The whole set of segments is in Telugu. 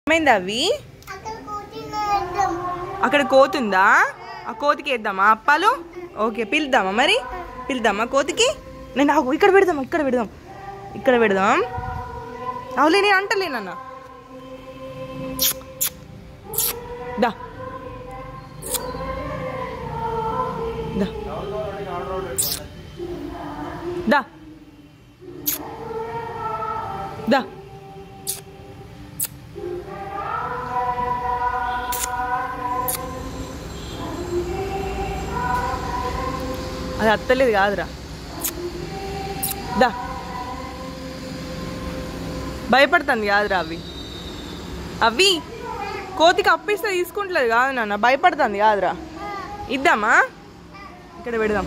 ఏమైంది అవి? అక్కడ కోతుందా? ఆ కోతికి వేద్దామా అప్పాలు? ఓకే పిలుద్దామా మరి? పిలుద్దామా కోతికి? నేను ఇక్కడ పెడదాం ఇక్కడ పెడదాం అవులే నేను అంటలేనన్నా దా దా దా దా అది అత్తలేదు కాదురా దా భయపడుతుంది కాదురా అవి కోతికి అప్పిస్తే తీసుకుంటలేదు కాదు నాన్న భయపడుతుంది కాదురా ఇద్దామా ఇక్కడ పెడదాం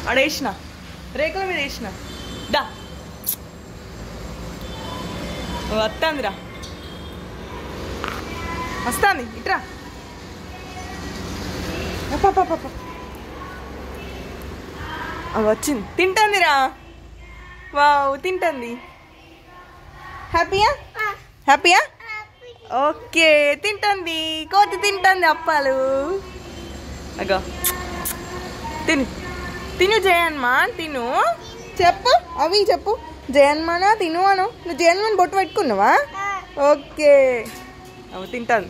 అడేసిన రేకుల మీద వేసిన దా వస్తుందిరా వస్తుంది ఇట్రా వచ్చింది తింటుందిరా వావ్ తింటుంది హ్యాపీయా ఓకే తింటుంది కోతి తింటుంది అప్పాలు అగో తిను జయన్మా తిను చెప్పు అవి చెప్పు జయన్మానా తిను అను నువ్వు జయన్మాని బొట్టు పెట్టుకున్నావా ఓకే తింటాను